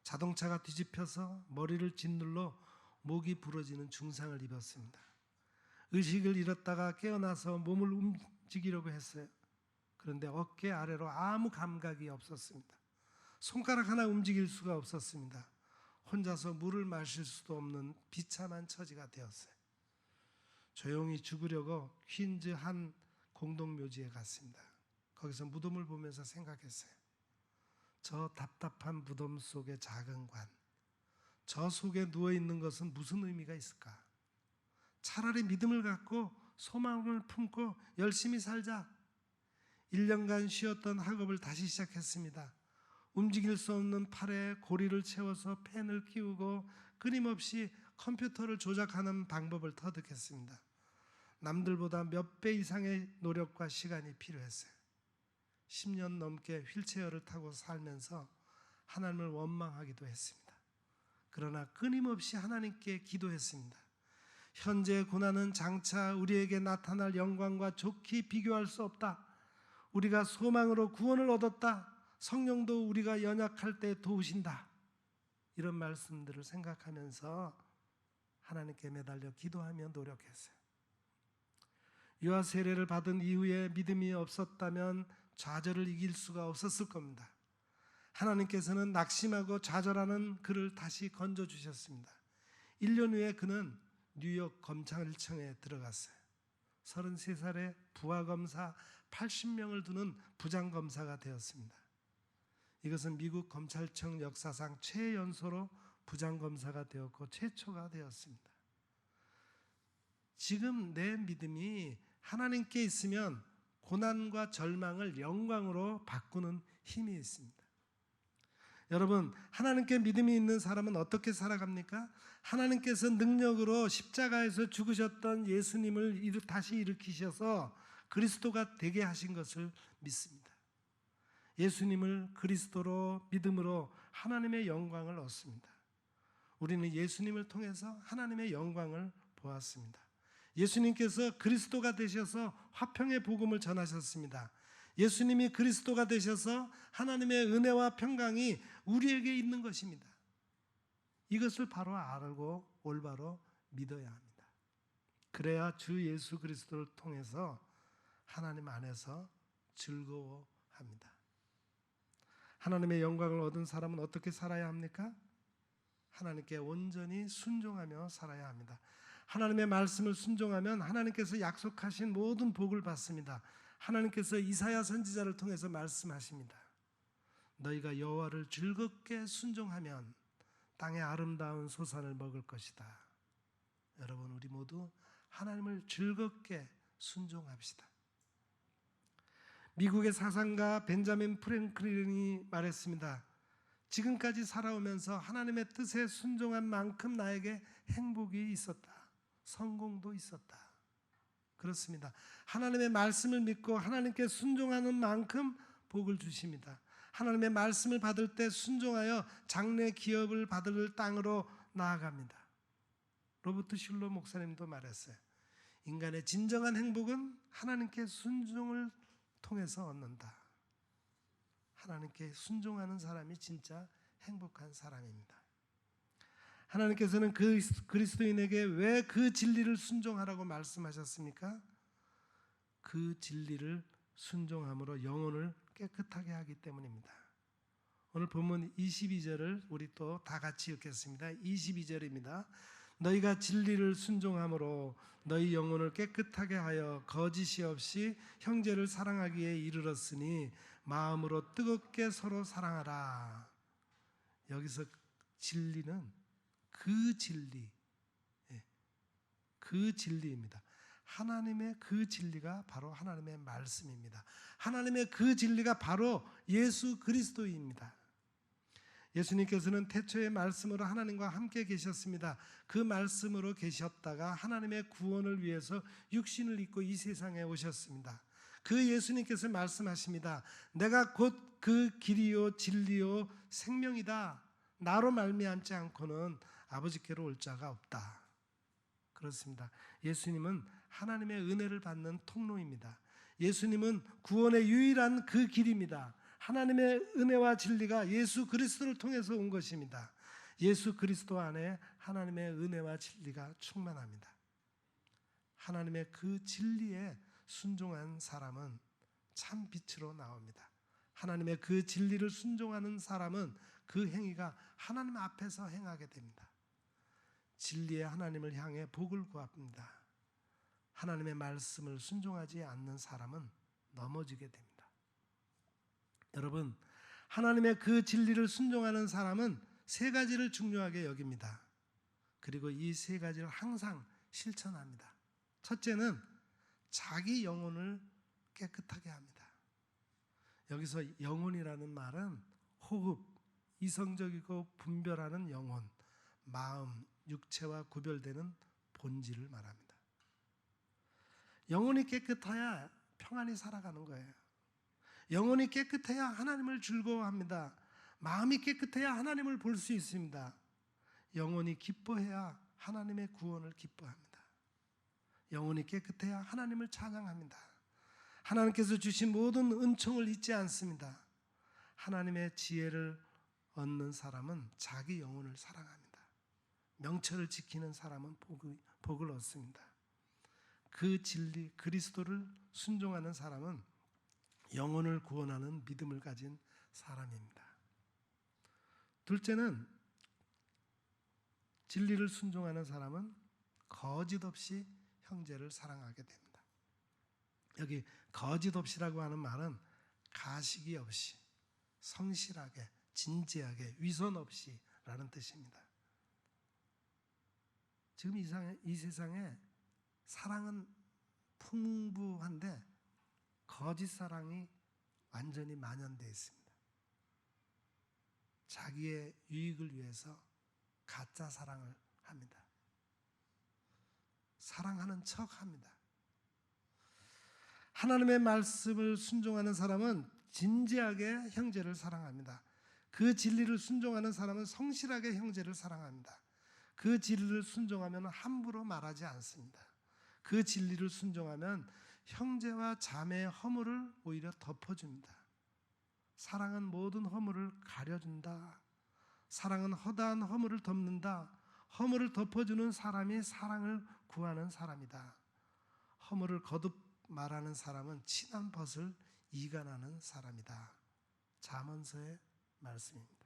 자동차가 뒤집혀서 머리를 짓눌러 목이 부러지는 중상을 입었습니다. 의식을 잃었다가 깨어나서 몸을 움직이려고 했어요. 그런데 어깨 아래로 아무 감각이 없었습니다. 손가락 하나 움직일 수가 없었습니다. 혼자서 물을 마실 수도 없는 비참한 처지가 되었어요. 조용히 죽으려고 퀸즈 한 공동묘지에 갔습니다. 거기서 무덤을 보면서 생각했어요. 저 답답한 무덤 속의 작은 관, 저 속에 누워있는 것은 무슨 의미가 있을까? 차라리 믿음을 갖고 소망을 품고 열심히 살자. 1년간 쉬었던 학업을 다시 시작했습니다. 움직일 수 없는 팔에 고리를 채워서 펜을 끼우고 끊임없이 컴퓨터를 조작하는 방법을 터득했습니다. 남들보다 몇 배 이상의 노력과 시간이 필요했어요. 10년 넘게 휠체어를 타고 살면서 하나님을 원망하기도 했습니다. 그러나 끊임없이 하나님께 기도했습니다. 현재의 고난은 장차 우리에게 나타날 영광과 좋게 비교할 수 없다. 우리가 소망으로 구원을 얻었다. 성령도 우리가 연약할 때 도우신다. 이런 말씀들을 생각하면서 하나님께 매달려 기도하며 노력했어요. 유아 세례를 받은 이후에 믿음이 없었다면 좌절을 이길 수가 없었을 겁니다. 하나님께서는 낙심하고 좌절하는 그를 다시 건져주셨습니다. 1년 후에 그는 뉴욕 검찰청에 들어갔어요. 33살에 부하검사 80명을 두는 부장검사가 되었습니다. 이것은 미국 검찰청 역사상 최연소로 부장검사가 되었고 최초가 되었습니다. 지금 내 믿음이 하나님께 있으면 고난과 절망을 영광으로 바꾸는 힘이 있습니다. 여러분, 하나님께 믿음이 있는 사람은 어떻게 살아갑니까? 하나님께서 능력으로 십자가에서 죽으셨던 예수님을 다시 일으키셔서 그리스도가 되게 하신 것을 믿습니다. 예수님을 그리스도로 믿음으로 하나님의 영광을 얻습니다. 우리는 예수님을 통해서 하나님의 영광을 보았습니다. 예수님께서 그리스도가 되셔서 화평의 복음을 전하셨습니다. 예수님이 그리스도가 되셔서 하나님의 은혜와 평강이 우리에게 있는 것입니다. 이것을 바로 알고 올바로 믿어야 합니다. 그래야 주 예수 그리스도를 통해서 하나님 안에서 즐거워합니다. 하나님의 영광을 얻은 사람은 어떻게 살아야 합니까? 하나님께 온전히 순종하며 살아야 합니다. 하나님의 말씀을 순종하면 하나님께서 약속하신 모든 복을 받습니다. 하나님께서 이사야 선지자를 통해서 말씀하십니다. 너희가 여호와를 즐겁게 순종하면 땅의 아름다운 소산을 먹을 것이다. 여러분, 우리 모두 하나님을 즐겁게 순종합시다. 미국의 사상가 벤자민 프랭클린이 말했습니다. 지금까지 살아오면서 하나님의 뜻에 순종한 만큼 나에게 행복이 있었다. 성공도 있었다. 그렇습니다. 하나님의 말씀을 믿고 하나님께 순종하는 만큼 복을 주십니다. 하나님의 말씀을 받을 때 순종하여 장래 기업을 받을 땅으로 나아갑니다. 로버트 슐러 목사님도 말했어요. 인간의 진정한 행복은 하나님께 순종을 통해서 얻는다. 하나님께 순종하는 사람이 진짜 행복한 사람입니다. 하나님께서는 그 그리스도인에게 왜 그 진리를 순종하라고 말씀하셨습니까? 그 진리를 순종함으로 영혼을 깨끗하게 하기 때문입니다. 오늘 본문 22절을 우리 또 다 같이 읽겠습니다. 22절입니다. 너희가 진리를 순종함으로 너희 영혼을 깨끗하게 하여 거짓이 없이 형제를 사랑하기에 이르렀으니 마음으로 뜨겁게 서로 사랑하라. 여기서 진리는 그 진리, 그 진리입니다. 하나님의 그 진리가 바로 하나님의 말씀입니다. 하나님의 그 진리가 바로 예수 그리스도입니다. 예수님께서는 태초의 말씀으로 하나님과 함께 계셨습니다. 그 말씀으로 계셨다가 하나님의 구원을 위해서 육신을 입고 이 세상에 오셨습니다. 그 예수님께서 말씀하십니다. 내가 곧 그 길이요 진리요 생명이다. 나로 말미암지 않고는 아버지께로 올 자가 없다. 그렇습니다. 예수님은 하나님의 은혜를 받는 통로입니다. 예수님은 구원의 유일한 그 길입니다. 하나님의 은혜와 진리가 예수 그리스도를 통해서 온 것입니다. 예수 그리스도 안에 하나님의 은혜와 진리가 충만합니다. 하나님의 그 진리에 순종한 사람은 참 빛으로 나옵니다. 하나님의 그 진리를 순종하는 사람은 그 행위가 하나님 앞에서 행하게 됩니다. 진리의 하나님을 향해 복을 구합니다. 하나님의 말씀을 순종하지 않는 사람은 넘어지게 됩니다. 여러분, 하나님의 그 진리를 순종하는 사람은 세 가지를 중요하게 여깁니다. 그리고 이 세 가지를 항상 실천합니다. 첫째는 자기 영혼을 깨끗하게 합니다. 여기서 영혼이라는 말은 호흡, 이성적이고 분별하는 영혼, 마음, 육체와 구별되는 본질을 말합니다. 영혼이 깨끗해야 평안히 살아가는 거예요. 영혼이 깨끗해야 하나님을 즐거워합니다. 마음이 깨끗해야 하나님을 볼 수 있습니다. 영혼이 기뻐해야 하나님의 구원을 기뻐합니다. 영혼이 깨끗해야 하나님을 찬양합니다. 하나님께서 주신 모든 은총을 잊지 않습니다. 하나님의 지혜를 얻는 사람은 자기 영혼을 사랑합니다. 명철을 지키는 사람은 복을 얻습니다. 그 진리 그리스도를 순종하는 사람은 영혼을 구원하는 믿음을 가진 사람입니다. 둘째는 진리를 순종하는 사람은 거짓 없이 형제를 사랑하게 됩니다. 여기 거짓 없이라고 하는 말은 가식이 없이, 성실하게, 진지하게, 위선 없이라는 뜻입니다. 지금 이 세상에 사랑은 풍부한데 거짓 사랑이 완전히 만연되어 있습니다. 자기의 유익을 위해서 가짜 사랑을 합니다. 사랑하는 척합니다. 하나님의 말씀을 순종하는 사람은 진지하게 형제를 사랑합니다. 그 진리를 순종하는 사람은 성실하게 형제를 사랑합니다. 그 진리를 순종하면 함부로 말하지 않습니다. 그 진리를 순종하면 형제와 자매의 허물을 오히려 덮어줍니다. 사랑은 모든 허물을 가려준다. 사랑은 허다한 허물을 덮는다. 허물을 덮어주는 사람이 사랑을 구하는 사람이다. 허물을 거듭 말하는 사람은 친한 벗을 이간하는 사람이다. 잠언서의 말씀입니다.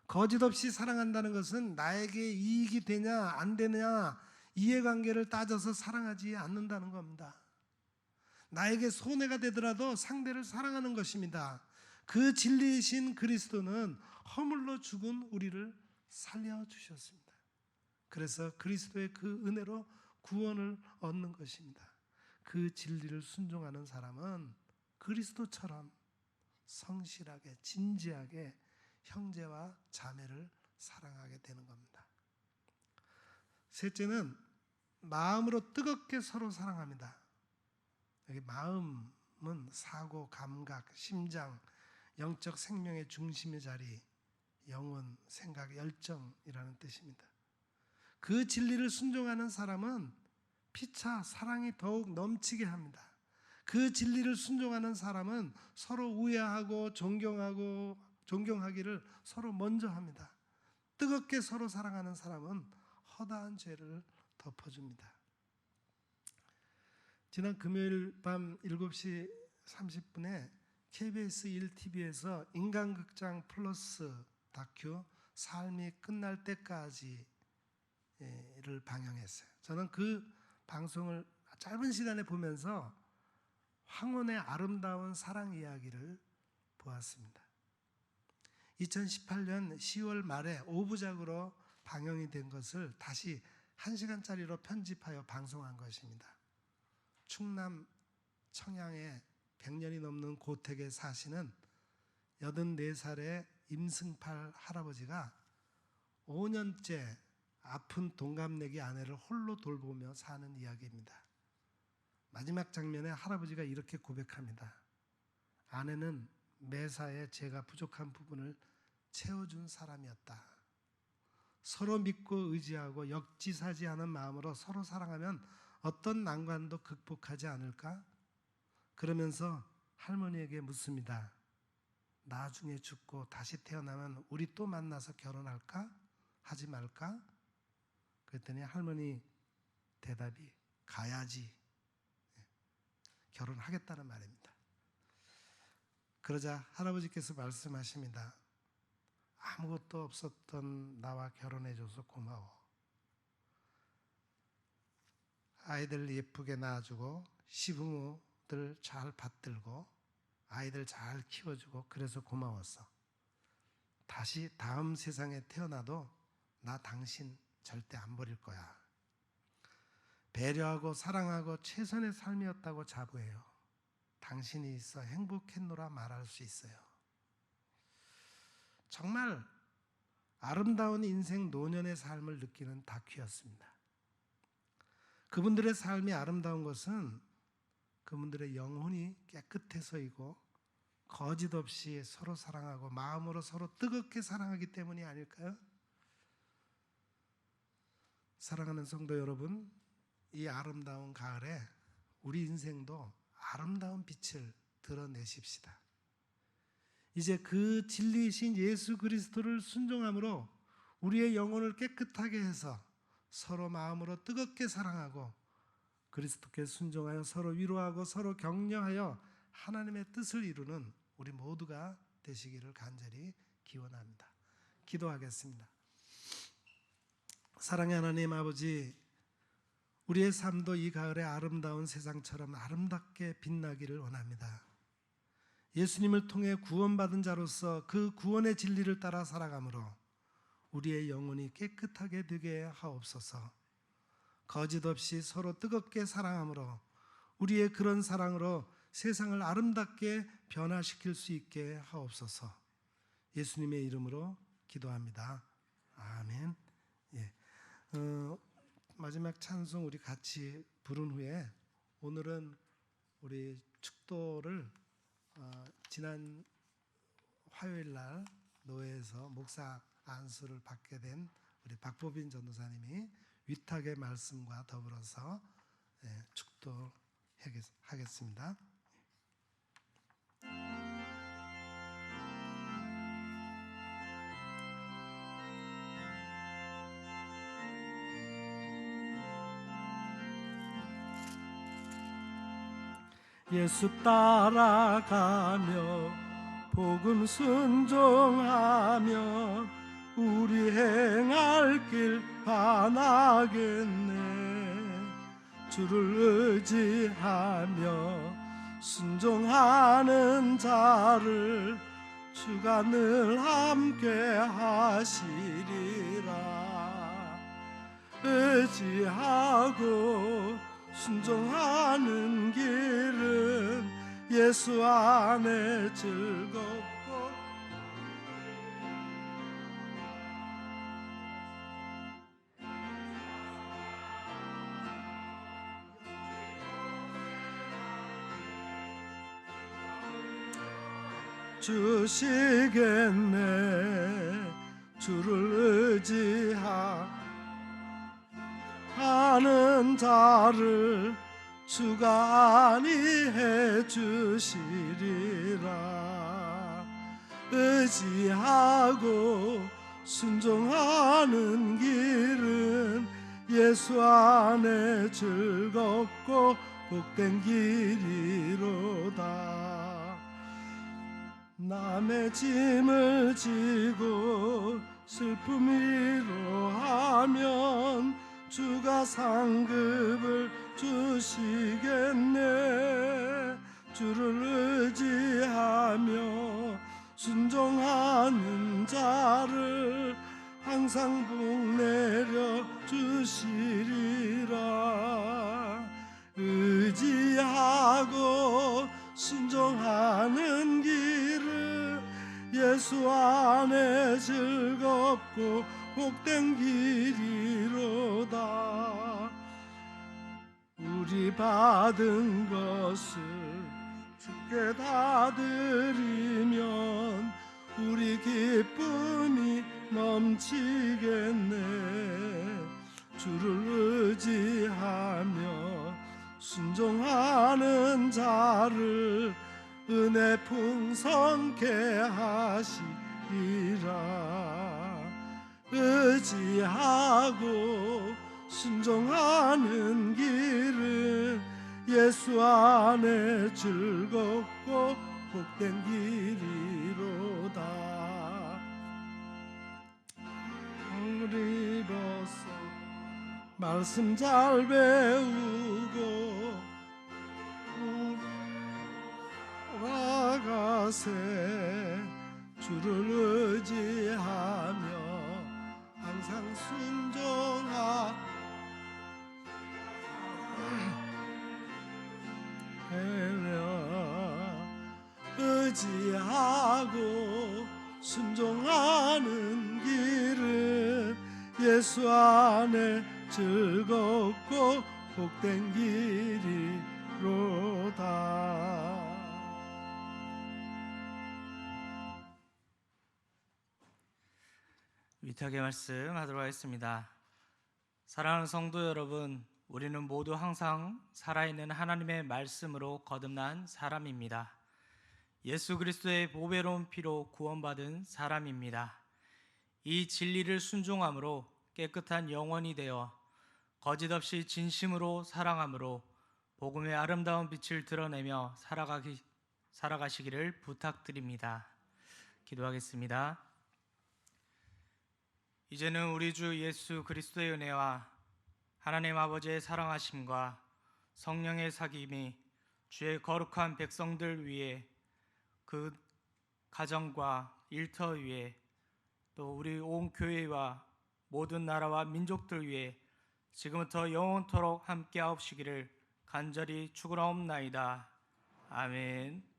거짓 없이 사랑한다는 것은 나에게 이익이 되냐 안 되냐 이해관계를 따져서 사랑하지 않는다는 겁니다. 나에게 손해가 되더라도 상대를 사랑하는 것입니다. 그 진리이신 그리스도는 허물로 죽은 우리를 살려주셨습니다. 그래서 그리스도의 그 은혜로 구원을 얻는 것입니다. 그 진리를 순종하는 사람은 그리스도처럼 성실하게 진지하게 형제와 자매를 사랑하게 되는 겁니다. 셋째는 마음으로 뜨겁게 서로 사랑합니다. 여기 마음은 사고, 감각, 심장, 영적 생명의 중심의 자리, 영혼, 생각, 열정이라는 뜻입니다. 그 진리를 순종하는 사람은 피차 사랑이 더욱 넘치게 합니다. 그 진리를 순종하는 사람은 서로 우애하고 존경하기를 서로 먼저 합니다. 뜨겁게 서로 사랑하는 사람은 허다한 죄를 덮어줍니다. 지난 금요일 밤 7시 30분에 KBS 1TV에서 인간극장 플러스 다큐 삶이 끝날 때까지를 방영했어요. 저는 그 방송을 짧은 시간에 보면서 황혼의 아름다운 사랑 이야기를 보았습니다. 2018년 10월 말에 5부작으로 방영이 된 것을 다시 1시간짜리로 편집하여 방송한 것입니다. 충남 청양에 100년이 넘는 고택에 사시는 84살의 임승팔 할아버지가 5년째 아픈 동갑내기 아내를 홀로 돌보며 사는 이야기입니다. 마지막 장면에 할아버지가 이렇게 고백합니다. 아내는 매사에 제가 부족한 부분을 채워준 사람이었다. 서로 믿고 의지하고 역지사지하는 마음으로 서로 사랑하면 어떤 난관도 극복하지 않을까? 그러면서 할머니에게 묻습니다. 나중에 죽고 다시 태어나면 우리 또 만나서 결혼할까? 하지 말까? 그랬더니 할머니 대답이 가야지. 결혼하겠다는 말입니다. 그러자 할아버지께서 말씀하십니다. 아무것도 없었던 나와 결혼해줘서 고마워. 아이들 예쁘게 낳아주고 시부모들 잘 받들고 아이들 잘 키워주고 그래서 고마웠어. 다시 다음 세상에 태어나도 나 당신 절대 안 버릴 거야. 배려하고 사랑하고 최선의 삶이었다고 자부해요. 당신이 있어 행복했노라 말할 수 있어요. 정말 아름다운 인생 노년의 삶을 느끼는 다큐였습니다. 그분들의 삶이 아름다운 것은 그분들의 영혼이 깨끗해서이고 거짓 없이 서로 사랑하고 마음으로 서로 뜨겁게 사랑하기 때문이 아닐까요? 사랑하는 성도 여러분, 이 아름다운 가을에 우리 인생도 아름다운 빛을 드러내십시다. 이제 그 진리이신 예수 그리스도를 순종함으로 우리의 영혼을 깨끗하게 해서 서로 마음으로 뜨겁게 사랑하고 그리스도께 순종하여 서로 위로하고 서로 격려하여 하나님의 뜻을 이루는 우리 모두가 되시기를 간절히 기원합니다. 기도하겠습니다. 사랑의 하나님 아버지, 우리의 삶도 이 가을의 아름다운 세상처럼 아름답게 빛나기를 원합니다. 예수님을 통해 구원받은 자로서 그 구원의 진리를 따라 살아감으로 우리의 영혼이 깨끗하게 되게 하옵소서. 거짓 없이 서로 뜨겁게 사랑함으로 우리의 그런 사랑으로 세상을 아름답게 변화시킬 수 있게 하옵소서. 예수님의 이름으로 기도합니다. 아멘. 예. 마지막 찬송 우리 같이 부른 후에 오늘은 우리 축도를 지난 화요일 날 노회에서 목사 안수를 받게 된 우리 박보빈 전도사님이 위탁의 말씀과 더불어서 축도하겠습니다. 예수 따라가며 복음 순종하며 우리 행할 길 반하겠네. 주를 의지하며 순종하는 자를 주가 늘 함께 하시리라. 의지하고 순종하는 길은 예수 안에 즐겁고 주시겠네. 주를 의지하는 자를 주가 안위해 주시리라. 의지하고 순종하는 길은 예수 안에 즐겁고 복된 길이로다. 남의 짐을 지고 슬픔 위로하면 주가 상급을 주시겠네. 주를 의지하며 순종하는 자를 항상 복내려 주시리라. 의지하고 순종하는 길을 예수 안에 즐겁고 복된 길이로다. 우리 받은 것을 주께 다 드리면 우리 기쁨이 넘치겠네. 주를 의지하며 순종하는 자를 은혜 풍성케 하시리라. 의지하고 순종하는 길은 예수 안에 즐겁고 복된 길이로다. 우리 벗어 말씀 잘 배우고 돌아가세. 주를 의지하며 항상 순종하며 의지하고 순종하는 길은 예수 안에 즐겁고 복된 길이로다. 위탁의 말씀 하도록 하겠습니다. 사랑하는 성도 여러분, 우리는 모두 항상 살아있는 하나님의 말씀으로 거듭난 사람입니다. 예수 그리스도의 보배로운 피로 구원받은 사람입니다. 이 진리를 순종함으로 깨끗한 영혼이 되어 거짓 없이 진심으로 사랑함으로 복음의 아름다운 빛을 드러내며 살아가시기를 부탁드립니다. 기도하겠습니다. 이제는 우리 주 예수 그리스도의 은혜와 하나님 아버지의 사랑하심과 성령의 사귐이 주의 거룩한 백성들 위에, 그 가정과 일터 위에, 또 우리 온 교회와 모든 나라와 민족들 위에 지금부터 영원토록 함께하옵시기를 간절히 축원하옵나이다. 아멘.